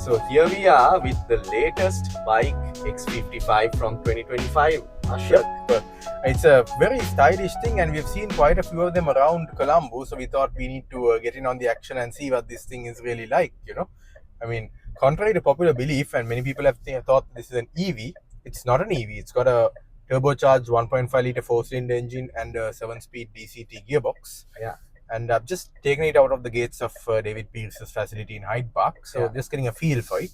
So here we are with the latest BAIC X55 from 2025. Ashok. Yep. It's a very stylish thing, and we've seen quite a few of them around Colombo. So we thought we need to get in on the action and see what this thing is really like. I mean, contrary to popular belief, and many people have thought this is an EV. It's not an EV. It's got a turbocharged 1.5 liter four-cylinder engine and a 7-speed DCT gearbox. Yeah. And I've just taken it out of the gates of David Pierce's facility in Hyde Park. So just getting a feel for it.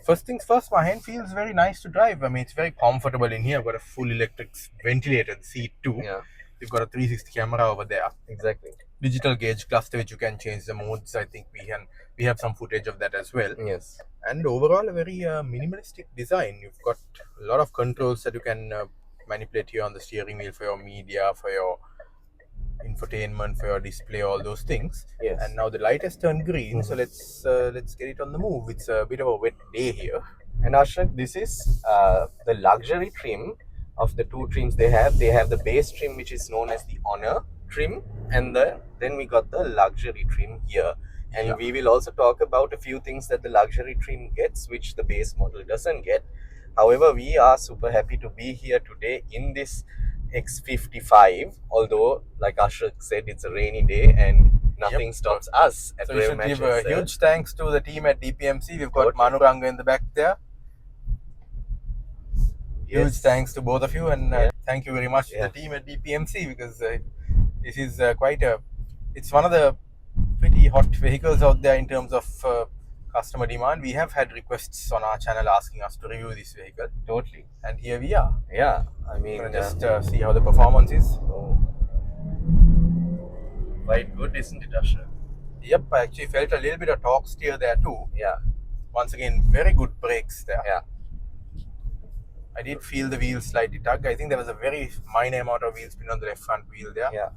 First things first, my hand feels very nice to drive. I mean, it's very comfortable in here. I've got a full electric ventilated seat too. Yeah. You've got a 360 camera over there. Exactly. Digital gauge cluster which you can change the modes. I think we have some footage of that as well. Yes. And overall, a very minimalistic design. You've got a lot of controls that you can manipulate here on the steering wheel for your media, for your infotainment, for your display, all those things. Yes. And now the light has turned green, so let's get it on the move. It's a bit of a wet day here. And Ashok, this is the luxury trim of the two trims they have. They have the base trim, which is known as the Honor trim, and then we got the luxury trim here. And we will also talk about a few things that the luxury trim gets, which the base model doesn't get. However, we are super happy to be here today in this X55, although like Ashok said, it's a rainy day and nothing stops us at So we should RevMatch give a huge thanks to the team at DPMC. We've got Manu Ranga in the back there. Huge thanks to both of you, and thank you very much to the team at DPMC, because this is it's one of the pretty hot vehicles out there in terms of customer demand. We have had requests on our channel asking us to review this vehicle. Totally. And here we are. Yeah, I mean, just see how the performance is. Quite good, isn't it, Ashok? Yep, I actually felt a little bit of torque steer there too. Yeah. Once again, very good brakes there. Yeah. I did feel the wheels slightly tug. I think there was a very minor amount of wheel spin on the left front wheel there. Yeah.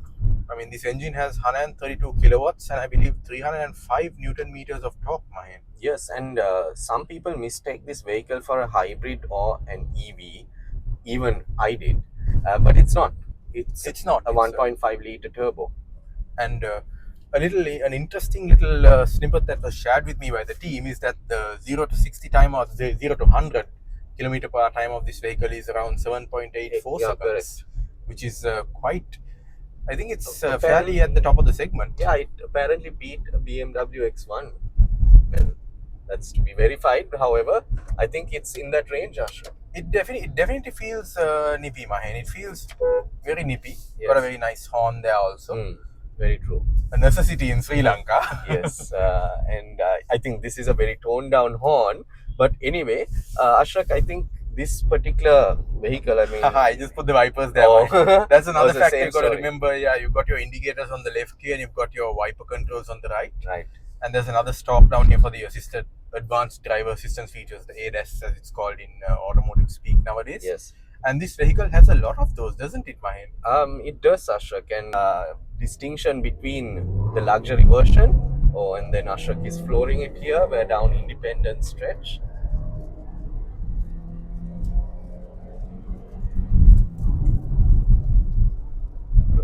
I mean, this engine has 132 kilowatts and I believe 305 Newton meters of torque, Mahen. Yes, and some people mistake this vehicle for a hybrid or an EV. Even I did. But it's not. It's not a 1.5 liter turbo. And an interesting little snippet that was shared with me by the team is that the 0 to 60 time, or the 0 to 100 kilometer per hour time of this vehicle is around 7.84 seconds, which is quite, I think it's fairly at the top of the segment. Yeah, it apparently beat a BMW X1. Well, that's to be verified. However, I think it's in that range, Ashok. It definitely feels nippy, Mahen. It feels very nippy. Yes. Got a very nice horn there also. Very true. A necessity in Sri Lanka. Yes, and I think this is a very toned down horn. But anyway, Ashok, I think this particular vehicle, I mean... I just put the wipers there. That's another factor you've got to remember. Yeah, you've got your indicators on the left here and you've got your wiper controls on the right. Right. And there's another stop down here for the advanced driver assistance features, the ADAS as it's called in automotive speak nowadays. Yes. And this vehicle has a lot of those, doesn't it, Mahen? It does, Ashok. And distinction between the luxury version, and then Ashok is flooring it here, where down independent stretch.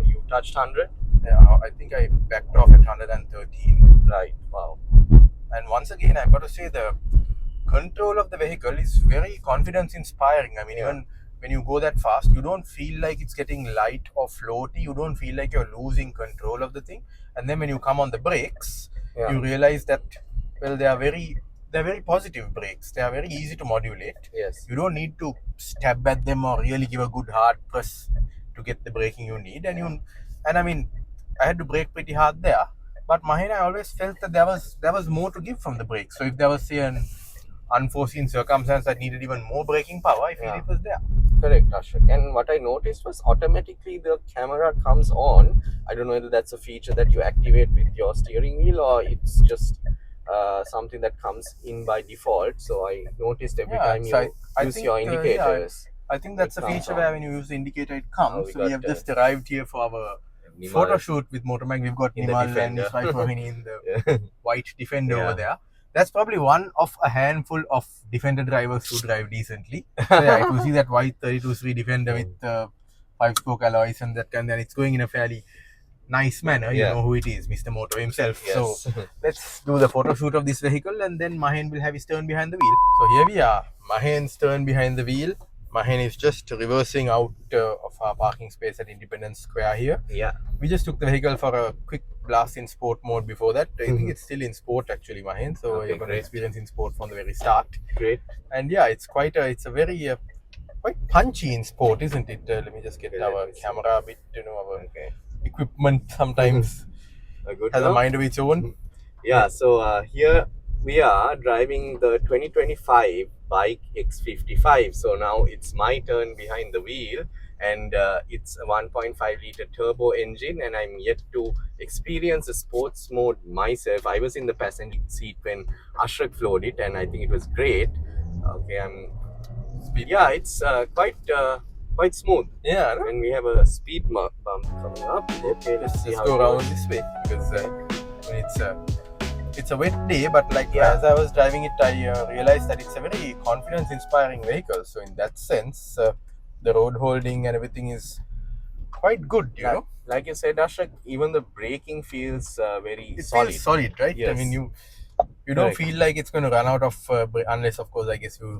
You touched 100? Yeah, I think I backed off at 113. Right, wow. And once again, I've got to say the control of the vehicle is very confidence inspiring. I mean, even when you go that fast, you don't feel like it's getting light or floaty. You don't feel like you're losing control of the thing. And then when you come on the brakes, you realize that, well, they're very positive brakes. They are very easy to modulate. Yes. You don't need to stab at them or really give a good hard press to get the braking you need. And I mean, I had to brake pretty hard there. But Mahen, I always felt that there was more to give from the brakes. So if there was, say, an unforeseen circumstance that needed even more braking power, I feel it was there. Correct, Ashok. And what I noticed was automatically the camera comes on. I don't know whether that's a feature that you activate with your steering wheel or it's just something that comes in by default. So I noticed every time you use your indicators. I think that's a feature where when you use the indicator, it comes. So we have just arrived here for our photo shoot with Motormag. We've got Nimal and his wife Rohini in the white Defender over there. That's probably one of a handful of Defender drivers who drive decently. So if you see that white 32 Defender with 5-spoke alloys and that kind, then it's going in a fairly nice manner. You know who it is, Mr. Moto himself. Yes. So let's do the photo shoot of this vehicle, and then Mahen will have his turn behind the wheel. So here we are, Mahen's turn behind the wheel. Mahen is just reversing out of our parking space at Independence Square here. Yeah. We just took the vehicle for a quick blast in sport mode before that. I think it's still in sport actually, Mahen. So Okay, you're going to great. experience in sport from the very start. Great. And yeah, it's a very quite punchy in sport, isn't it? Let me just get our camera a bit, our equipment sometimes has a mind of its own. Yeah, so here we are driving the 2025 BAIC X55. So now it's my turn behind the wheel, and it's a 1.5 liter turbo engine, and I'm yet to experience the sports mode myself. I was in the passenger seat when Ashrak flowed it, and I think it was great. Okay, yeah, it's quite smooth. Yeah, and we have a speed bump coming up. Okay, let's go around this way because it's a wet day, but as I was driving it, I realized that it's a very confidence-inspiring vehicle. So in that sense, the road holding and everything is quite good, you know. Like you said, Ashrak, even the braking feels very solid. Feels solid, right? Yes. I mean, you don't feel like it's going to run out of unless, of course, I guess you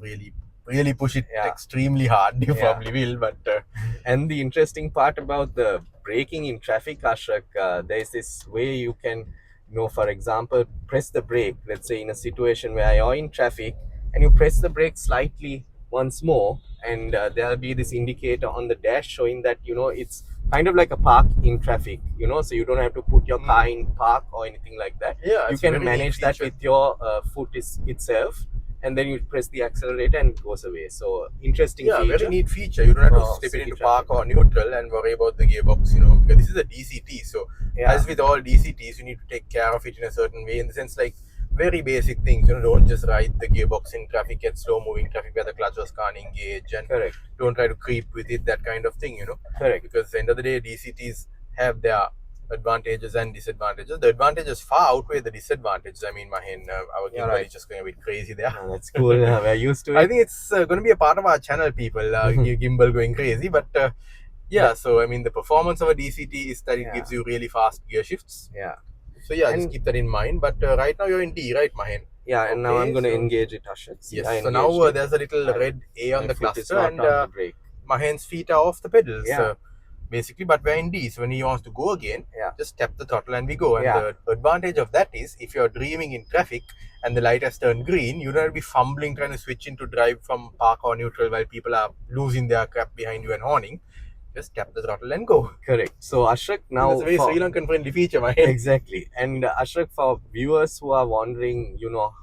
really push it extremely hard. You probably will, but and the interesting part about the braking in traffic, Ashrak, there's this way you can, for example, press the brake. Let's say in a situation where you're in traffic and you press the brake slightly once more, and there'll be this indicator on the dash showing that it's kind of like a park in traffic, so you don't have to put your car in park or anything like that. Yeah, you can manage that with your foot itself, and then you press the accelerator and it goes away. So interesting feature. Very neat feature. You don't have to step it into park or neutral and worry about the gearbox, because this is a DCT. So as with all DCTs, you need to take care of it in a certain way, in the sense like very basic things. Don't just ride the gearbox in traffic at slow moving traffic where the clutch was can't engage, and don't try to creep with it, that kind of thing, Correct. Because at the end of the day, DCTs have their advantages and disadvantages. The advantages far outweigh the disadvantages. I mean, Mahen, our gimbal is just going a bit crazy there. Oh, that's cool. We're used to it. I think it's going to be a part of our channel, people, gimbal going crazy. But so I mean, the performance of a DCT is that it gives you really fast gear shifts. Yeah. So just keep that in mind. But right now you're in D, right, Mahen? Yeah, and now I'm going to engage it, Ashrak. Yes, so now there's a little red A on the cluster, and Mahen's feet are off the pedals. Basically, but we're in D, so when he wants to go again, just tap the throttle and we go. And the advantage of that is, if you're dreaming in traffic and the light has turned green, you don't have to be fumbling trying to switch into drive from park or neutral while people are losing their crap behind you and horning. Just tap the throttle and go. Correct. So Ashrak, now it's a very Sri Lankan friendly feature, my Exactly. And Ashrak, for viewers who are wondering,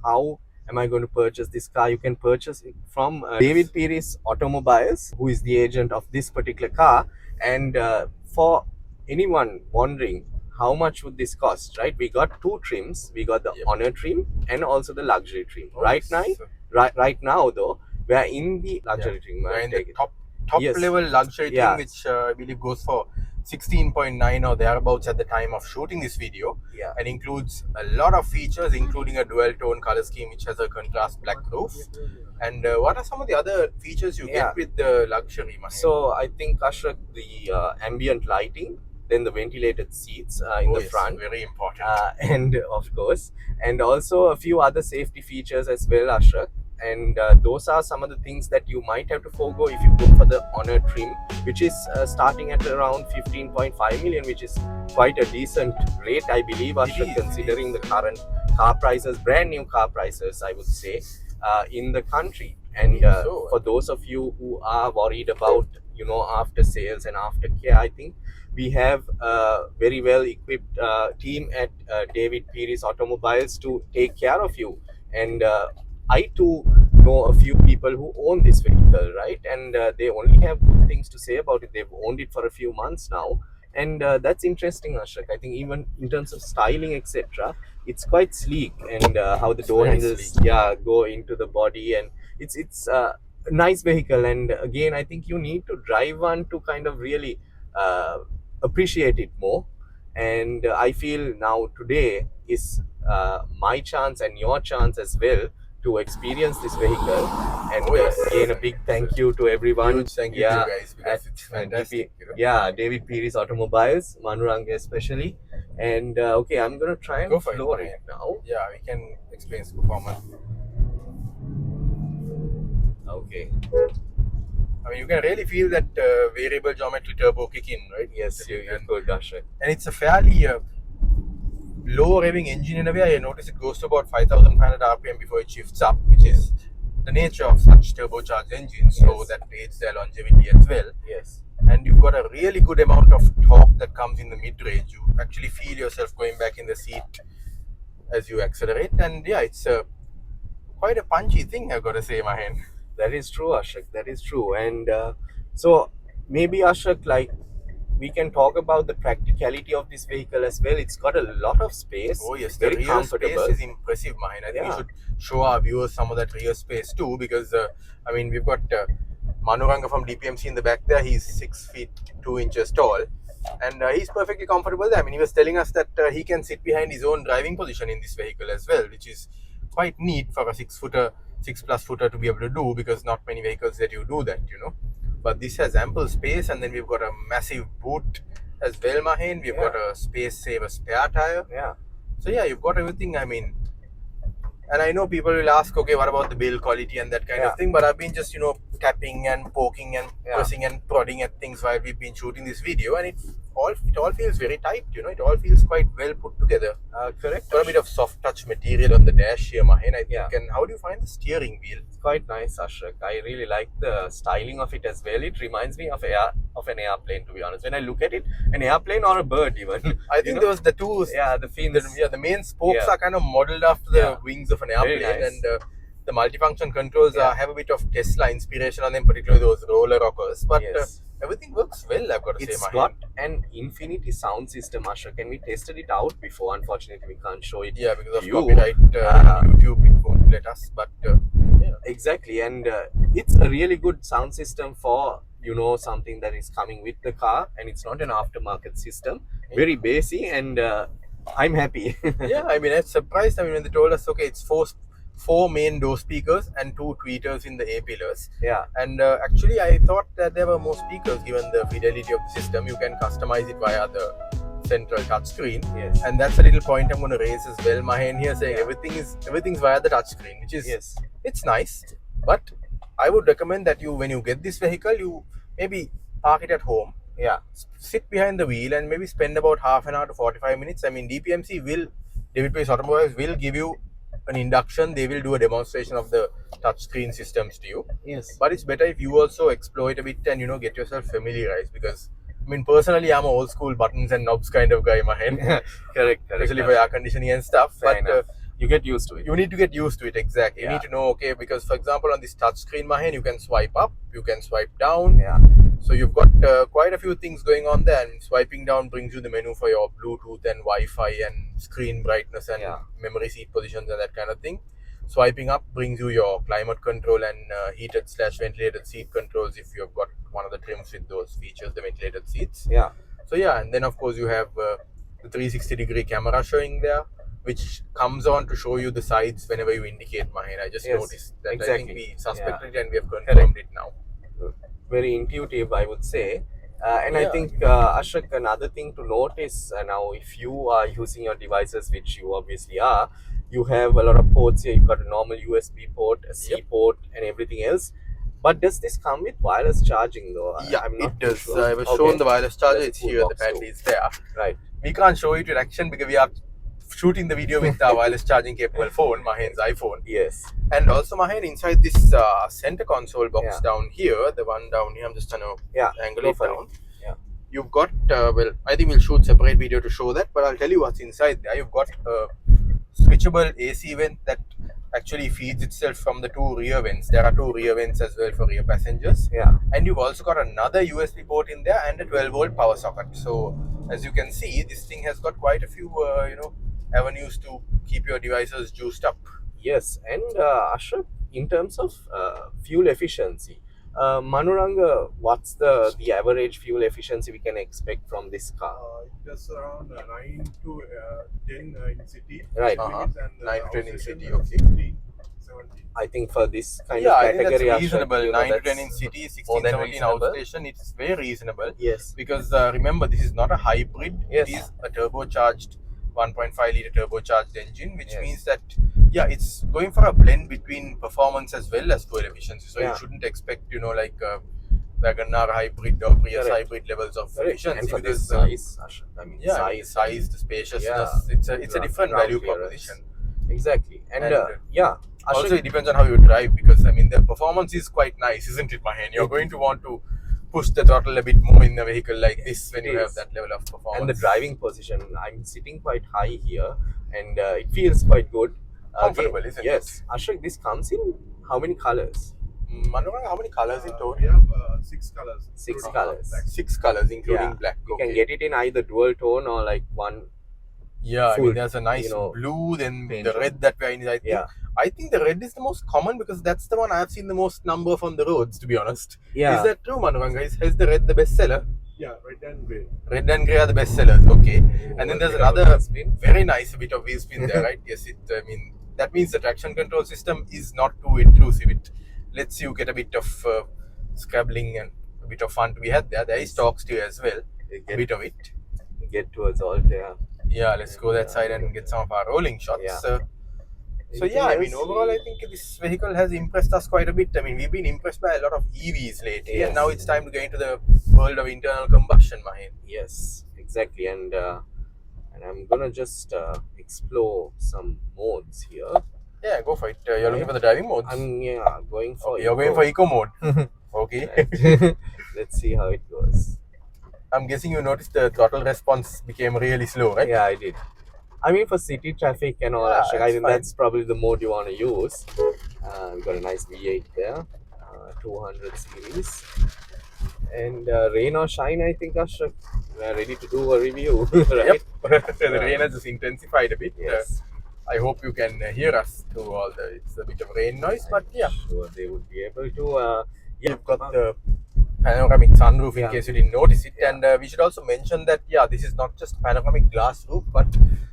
how am I going to purchase this car? You can purchase it from David Pires Automobiles, who is the agent of this particular car. And for anyone wondering how much would this cost, right? We got two trims. We got the Honor trim and also the luxury trim. Right now, though, we are in the luxury trim. We're in the top level luxury trim, which I believe goes for 16.9 or thereabouts at the time of shooting this video, and includes a lot of features, including a dual tone color scheme which has a contrast black roof. And what are some of the other features you get with the luxury, Mahen? So I think, Ashrak, the ambient lighting, then the ventilated seats in the front, very important, and of course, and also a few other safety features as well, Ashrak. And those are some of the things that you might have to forego if you go for the Honor trim, which is starting at around 15.5 million, which is quite a decent rate, I believe, Ashrak, considering the current car prices, brand new car prices, I would say, in the country. And for those of you who are worried about, after sales and aftercare, I think we have a very well equipped team at David Pires Automobiles to take care of you. And I too know a few people who own this vehicle, right? And they only have good things to say about it. They've owned it for a few months now. And that's interesting, Ashrak. I think even in terms of styling, etc., it's quite sleek, and how the door handles go into the body, and it's a nice vehicle. And again, I think you need to drive one to kind of really appreciate it more. And I feel now today is my chance and your chance as well to experience this vehicle. And yes. again, a big thank you to everyone. Huge thank you to you guys because it's fantastic. David Piri's Automobiles, Manuranga especially. And okay, I'm gonna try and Go for it, floor Mahen. it now. Yeah, we can explain its performance. Okay. I mean, you can really feel that variable geometry turbo kick in, right? Yes, you could, Ashok. And it's a fairly low revving engine in a way. I notice it goes to about 5,500 RPM before it shifts up, which is the nature of such turbocharged engines. So Yes. that aids their longevity as well. Yes. And you've got a really good amount of torque that comes in the mid-range. You actually feel yourself going back in the seat as you accelerate. And yeah, it's quite a punchy thing, I've got to say, Mahen. That is true, Ashok. That is true. And so maybe, Ashok, like, we can talk about the practicality of this vehicle as well. It's got a lot of space. Oh yes, very the rear comfortable. space is impressive, Mahen. I think we should show our viewers some of that rear space too, because I mean, we've got Manuranga from DPMC in the back there. He's 6 feet 2 inches tall, and he's perfectly comfortable there. I mean, he was telling us that he can sit behind his own driving position in this vehicle as well, which is quite neat for a 6+ footer to be able to do, because not many vehicles let you do that, you know. But this has ample space, and then we've got a massive boot as well, Mahen. We've got a space saver spare tire. Yeah. So yeah, you've got everything. I mean, and I know people will ask, okay, what about the build quality and that kind of thing? But I've been just, you know, tapping and poking and pressing and prodding at things while we've been shooting this video, and it all feels very tight. You know, it all feels quite well put together. Correct. Got a bit of soft touch material on the dash here, Mahen, I think. And how do you find the steering wheel? It's quite nice, Ashok. I really like the styling of it as well. It reminds me of an airplane, to be honest. When I look at it, an airplane or a bird even. I think those the two. Yeah, the fins. The main spokes are kind of modeled after the wings of an airplane, and the multifunction controls have a bit of Tesla inspiration on them, particularly those roller rockers. But everything works well, I've got to say, It's Mahen. got an infinity sound system, Ashok, and we tested it out before. Unfortunately, we can't show it. Yeah, because of you. copyright YouTube, it won't let us. But exactly, and it's a really good sound system for, you know, something that is coming with the car, and it's not an aftermarket system. Very basic, and I'm happy. Yeah, I mean, I'm surprised. I mean, when they told us, okay, it's four main door speakers and 2 tweeters in the A pillars. Yeah. And actually, I thought that there were more speakers given the fidelity of the system. You can customize it via the central touchscreen. Yes. And that's a little point I'm going to raise as well, Mahen, here, saying everything's via the touchscreen, which is it's nice. But I would recommend that when you get this vehicle, you maybe park it at home. Yeah. Sit behind the wheel and maybe spend about half an hour to 45 minutes. I mean, DPMC David Piri's Automobiles will give you an induction. They will do a demonstration of the touchscreen systems to you. Yes. But it's better if you also explore it a bit and, you know, get yourself familiarized, because I mean, personally, I'm an old school buttons and knobs kind of guy, Mahen. Correct. Especially for air conditioning and stuff. Fair but you get used to it. You need to get used to it, exactly. You need to know, okay, because for example, on this touchscreen, Mahen, you can swipe up, you can swipe down. Yeah. So you've got quite a few things going on there, and swiping down brings you the menu for your Bluetooth and Wi-Fi and screen brightness and memory seat positions and that kind of thing. Swiping up brings you your climate control and heated/ventilated seat controls if you've got one of the trims with those features, the ventilated seats. Yeah. So yeah, and then of course you have the 360-degree camera showing there, which comes on to show you the sides whenever you indicate, Mahen. I just noticed that. I think we suspected it and we have confirmed it now. Very intuitive, I would say. And I think, Ashok, another thing to note is now if you are using your devices, which you obviously are, you have a lot of ports here. You've got a normal USB port, a C port, and everything else. But does this come with wireless charging though? Yeah, I'm not it does. Sure. I was shown the wireless charger. It's here. The battery is there. Right. We can't show it in action because we are shooting the video with our wireless charging capable phone, Mahen's iPhone. Yes. And also, Mahen, inside this center console box down here, the one down here, I'm just trying to angle it down. Yeah. You've got, well, I think we'll shoot separate video to show that, but I'll tell you what's inside there. You've got a switchable AC vent that actually feeds itself from the 2 rear vents. There are 2 rear vents as well for rear passengers. Yeah. And you've also got another USB port in there and a 12-volt power socket. So as you can see, this thing has got quite a few, avenues to keep your devices juiced up. Yes, and Ashok, in terms of fuel efficiency, Manuranga, what's the average fuel efficiency we can expect from this car? It does around 9 to 10 in city. Right. And 9 to 10 in city, okay. 16, 17. I think for this kind Yeah, of I think category, that's Ashok, reasonable. you know, 9 to 10 in that's city, more 16, than 17 reasonable. outstation. It's very reasonable. Yes. Because remember, this is not a hybrid. Yes. It is a turbocharged 1.5 liter turbocharged engine, which Yes. means that it's going for a blend between performance as well as fuel efficiency. So Yeah. you shouldn't expect like Wagon-R hybrid or Prius Correct. hybrid levels of Correct. efficiency. And for because this size, Ashok, I mean, I mean, the size, the spaciousness, it's a different ground value clearance. proposition. Exactly. And Also, Ashok, it depends on how you drive, because I mean, the performance is quite nice, isn't it, Mahen? You're going to want to push the throttle a bit more in a vehicle like this when It you have is. that level of performance. and the driving position, I'm sitting quite high here, and it feels quite good. Comfortable, isn't it? Yes. Ashok, this comes in how many colors? Manurang, how many colors in total? We have 6 colors. 6 including colors. black. 6 colors, including Yeah. black. You Okay. can get it in either dual tone or like one. Yeah, I full, mean, there's a nice you know, blue, then paint the job. red that we're in. I think the red is the most common, because that's the one I've seen the most number of on the roads, to be honest. Yeah. Is that true, Manuranga? Is the red the best seller? Yeah, red and grey. Red and grey are the best sellers, okay. And then there's Bit of a another spin. very nice bit of wheel spin there, right? Yes, I mean, that means the traction control system is not too intrusive. It lets you get a bit of scrabbling and a bit of fun to be had there. There is torque steer as well, a bit of it. Get towards Altair. Yeah, let's go that side and get some of our rolling shots. Yeah. So yeah, I mean, overall, I think this vehicle has impressed us quite a bit. I mean, we've been impressed by a lot of EVs lately, Yes. and now it's time to get into the world of internal combustion, Mahen. Yes, exactly. And I'm gonna just explore some modes here. Yeah, go for it. You're looking for the driving modes. I'm going for. Okay, you're going for eco mode. Okay. Right. Let's see how it goes. I'm guessing you noticed the throttle response became really slow, right? Yeah, I did. I mean, for city traffic and all, Yeah, Ashok, I that's think fine. that's probably the mode you want to use. We've got a nice V8 there, 200 series. And rain or shine, I think, Ashok, we're ready to do a review, right? Yep. The rain has just intensified a bit. Yes. I hope you can hear us through all the. It's a bit of rain noise, but yeah. Sure, they would be able to. You've got the panoramic sunroof in Yeah. case you didn't notice it. Yeah. And we should also mention that, this is not just panoramic glass roof, but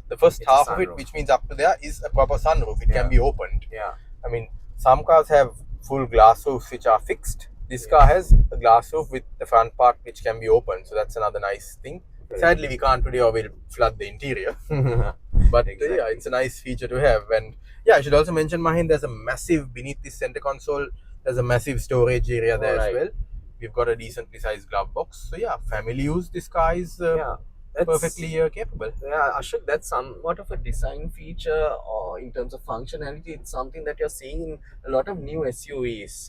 the first It's a half of it, sunroof. which means up to there, is a proper sunroof. It Yeah. can be opened. Yeah. I mean, some cars have full glass roofs which are fixed. This car has a glass roof with the front part which can be opened. So that's another nice thing. Correct. Sadly, we can't today or we'll flood the interior. But Exactly. it's a nice feature to have. And I should also mention, Mahin, there's a massive, beneath this center console, there's a massive storage area there as well. We've got a decently sized glove box. So family use, this car is That's perfectly capable. Yeah, Ashok, that's somewhat of a design feature, or in terms of functionality, it's something that you're seeing in a lot of new SUVs,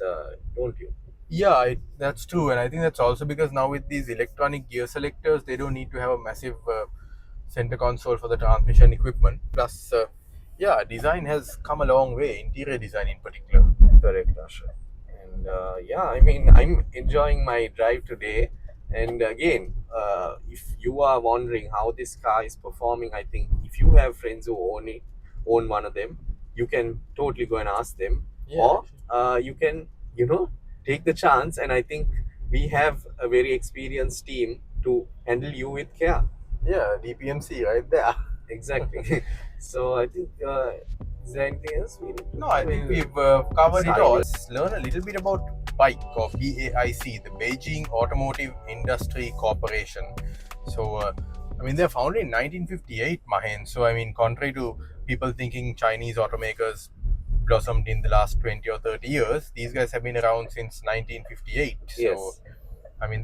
don't you? Yeah, that's true. And I think that's also because now with these electronic gear selectors, they don't need to have a massive center console for the transmission equipment. Plus, design has come a long way, interior design in particular. Correct, Ashok. And I mean, I'm enjoying my drive today. And again, if you are wondering how this car is performing, I think if you have friends who own one of them, you can totally go and ask them. Yeah. Or you can, take the chance. And I think we have a very experienced team to handle you with care. Yeah, DPMC right there. Exactly. So I think, is there anything else we need to No, I think we've covered it all. Let's learn a little bit about BAIC or BAIC, the Beijing Automotive Industry Corporation. So, they're founded in 1958, Mahen. So, contrary to people thinking Chinese automakers blossomed in the last 20 or 30 years, these guys have been around since 1958. Yes. So,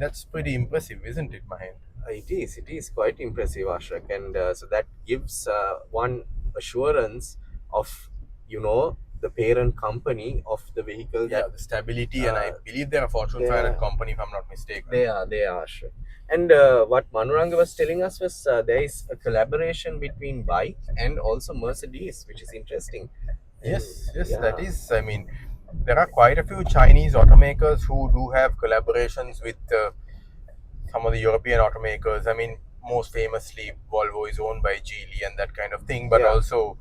that's pretty impressive, isn't it, Mahen? It is quite impressive, Ashok, and so that gives one assurance of the parent company of the vehicle. The stability, and I believe they're a Fortune 500 company, if I'm not mistaken. They are, Ashok. And what Manuranga was telling us was there is a collaboration between BAIC and also Mercedes, which is interesting. Yes, that is. There are quite a few Chinese automakers who do have collaborations with some of the European automakers. Most famously, Volvo is owned by Geely and that kind of thing. But also,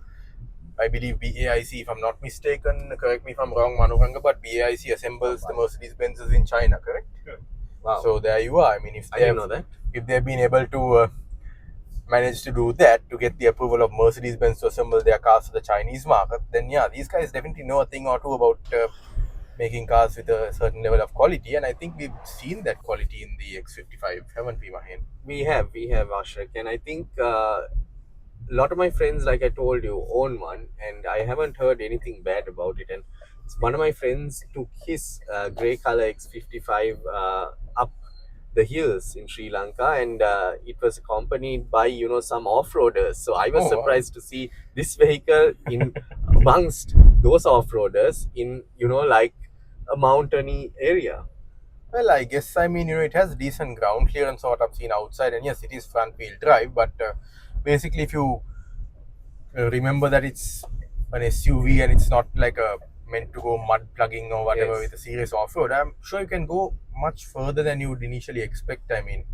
I believe BAIC, if I'm not mistaken, correct me if I'm wrong, Manuranga, but BAIC assembles the Mercedes-Benzes in China, correct? Correct. Wow. So there you are. I didn't know that. If they've been able to managed to do that to get the approval of Mercedes-Benz to assemble their cars for the Chinese market, then yeah, these guys definitely know a thing or two about making cars with a certain level of quality, and I think we've seen that quality in the X55, haven't we, Mahen? We have, Ashrak, and I think a lot of my friends, like I told you, own one, and I haven't heard anything bad about it. And one of my friends took his grey color X55 up the hills in Sri Lanka, and it was accompanied by some off-roaders. So I was Oh, wow. surprised to see this vehicle in amongst those off-roaders in like a mountainy area. Well, I guess, I mean, it has decent ground clearance, what I've seen outside, and yes, it is front-wheel drive, but basically, if you remember that it's an SUV and it's not like meant to go mud plugging or whatever Yes. with a serious off-road, I'm sure you can go much further than you would initially expect. I mean,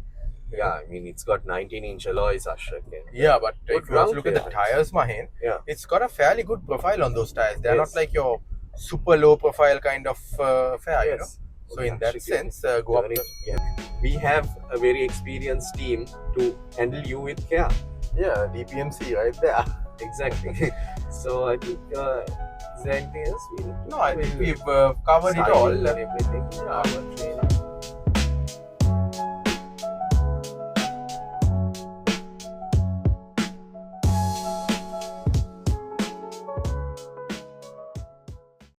Yeah, I mean, it's got 19-inch alloys, Ashrak. yeah, but Good if you also look at the ground tires, Mahen, Yeah. it's got a fairly good profile on those tires. They're Yes. not like your super low profile kind of affair, you know. Yes. So in that Ashrak, sense, go up. We have a very experienced team to handle you with care. Yeah, DPMC right there. Exactly. So I think is there anything else we need to No, I think we've covered it all. styling and everything. Yeah. Our training.